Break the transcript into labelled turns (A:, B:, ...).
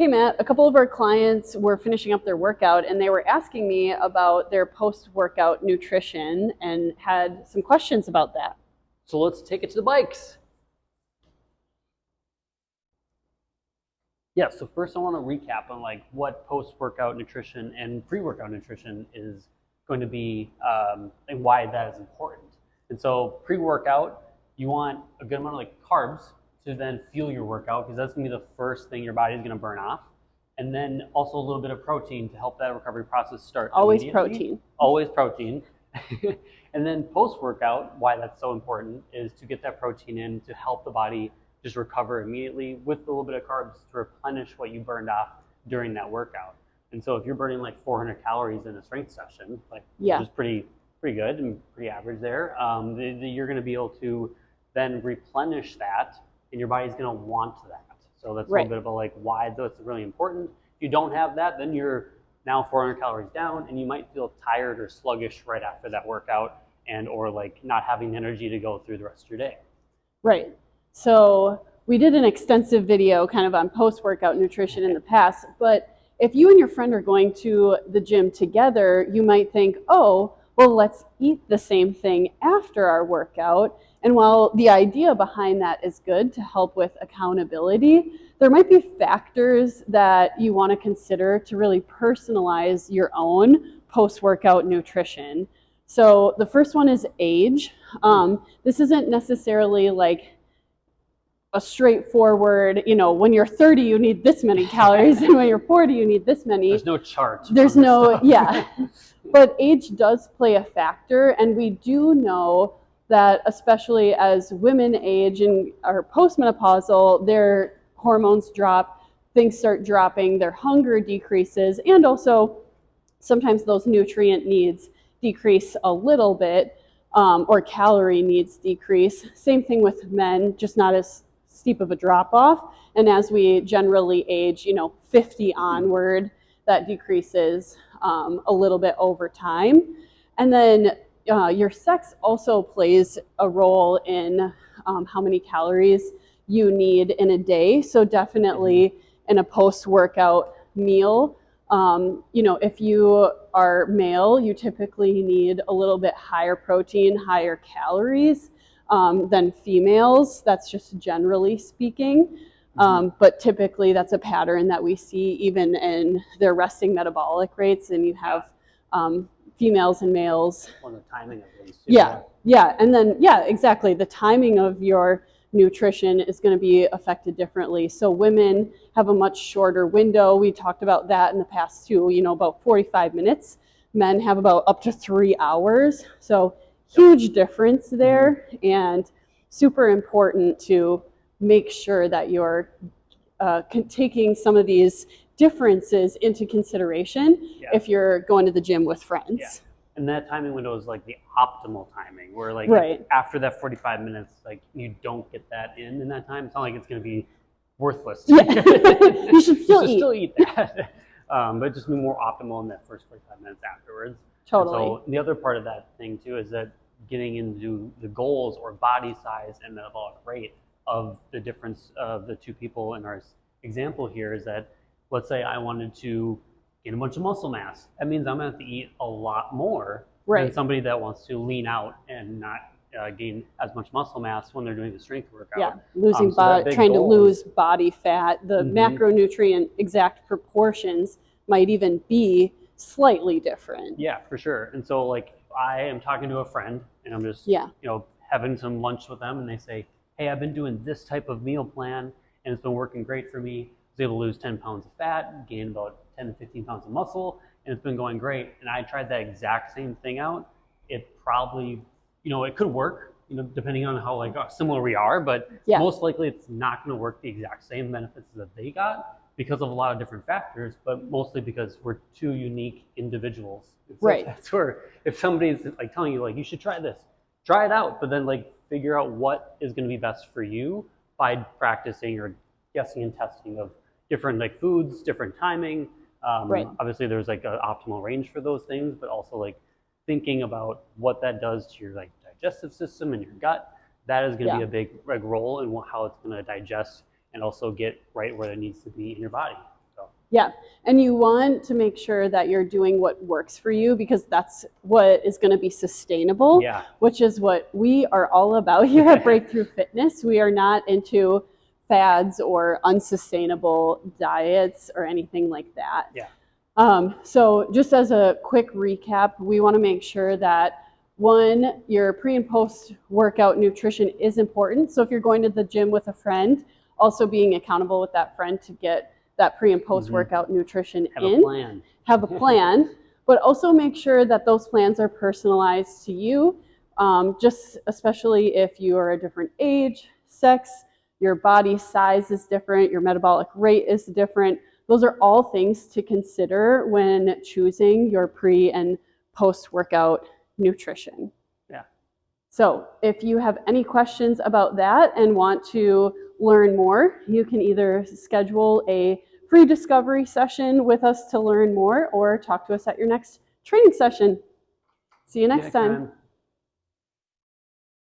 A: Hey Matt, a couple of our clients were finishing up their workout and they were asking me about their post-workout nutrition and had some questions about that.
B: So let's take it to the bikes. Yeah, so first I want to recap on like what post-workout nutrition and pre-workout nutrition is going to be and why that is important. And so pre-workout, you want a good amount of like carbs to then fuel your workout because that's going to be the first thing your body is going to burn off. And then also a little bit of protein to help that recovery process start
A: Always
B: immediately.
A: protein.
B: Always protein. And then post-workout, why that's so important is to get that protein in to help the body just recover immediately with a little bit of carbs to replenish what you burned off during that workout. And so if you're burning like 400 calories in a strength session, like which is pretty good and pretty average there, you're going to be able to then replenish that, and your body's going to want that. So that's a little bit about like why that's really important. If you don't have that, then you're now 400 calories down, and you might feel tired or sluggish right after that workout, and or like not having the energy to go through the rest of your day.
A: Right. So we did an extensive video kind of on post-workout nutrition in the past, but if you and your friend are going to the gym together, you might think, oh, well, let's eat the same thing after our workout. And while the idea behind that is good to help with accountability, there might be factors that you want to consider to really personalize your own post-workout nutrition. So the first one is age. This isn't necessarily like a straightforward, when you're 30, you need this many calories, and when you're 40, you need this many.
B: There's no chart.
A: There's no, But age does play a factor, and we do know that especially as women age and are postmenopausal, their hormones drop, things start dropping, their hunger decreases, and also sometimes those nutrient needs decrease a little bit, or calorie needs decrease. Same thing with men, just not as steep of a drop off. And as we generally age, 50 onward, that decreases a little bit over time. And then your sex also plays a role in how many calories you need in a day. So definitely in a post-workout meal, if you are male, you typically need a little bit higher protein, higher calories than females. That's just generally speaking. But typically that's a pattern that we see even in their resting metabolic rates, and you have females and males.
B: On the timing of things too.
A: And then, exactly. The timing of your nutrition is going to be affected differently. So women have a much shorter window. We talked about that in the past too, about 45 minutes. Men have about up to 3 hours. So huge difference there, and super important to make sure that you're taking some of these differences into consideration if you're going to the gym with friends.
B: Yeah. And that timing window is like the optimal timing, where like after that 45 minutes, like you don't get that in that time, it's not like it's going to be worthless.
A: You should still
B: eat that, but just be more optimal in that first 45 minutes afterwards.
A: Totally.
B: And so the other part of that thing too is that getting into the goals or body size and metabolic rate of the difference of the two people in our example here is that, let's say I wanted to gain a bunch of muscle mass. That means I'm going to have to eat a lot more than somebody that wants to lean out and not gain as much muscle mass when they're doing the strength workout.
A: Losing trying to lose body fat. The macronutrient exact proportions might even be slightly different.
B: Yeah, for sure. And so like I am talking to a friend and I'm just having some lunch with them, and they say, hey, I've been doing this type of meal plan and it's been working great for me. I was able to lose 10 pounds of fat, gain about 10 to 15 pounds of muscle, and it's been going great. And I tried that exact same thing out. It probably, it could work, depending on how like similar we are, but most likely it's not going to work the exact same benefits that they got because of a lot of different factors, but mostly because we're two unique individuals. So that's where if somebody's like telling you like, you should try this, try it out, but then like figure out what is going to be best for you by practicing or guessing and testing of different like foods, different timing. Obviously there's like an optimal range for those things, but also like thinking about what that does to your like digestive system and your gut. That is going to be a big role in how it's going to digest and also get right where it needs to be in your body.
A: Yeah. And you want to make sure that you're doing what works for you, because that's what is going to be sustainable, which is what we are all about here at Breakthrough Fitness. We are not into fads or unsustainable diets or anything like that. So just as a quick recap, we want to make sure that, one, your pre and post workout nutrition is important. So if you're going to the gym with a friend, also being accountable with that friend to get that pre and post workout nutrition have a plan, but also make sure that those plans are personalized to you. Just especially if you are a different age, sex, your body size is different, your metabolic rate is different. Those are all things to consider when choosing your pre and post workout nutrition. So if you have any questions about that and want to learn more, you can either schedule a free discovery session with us to learn more, or talk to us at your next training session. See you next time.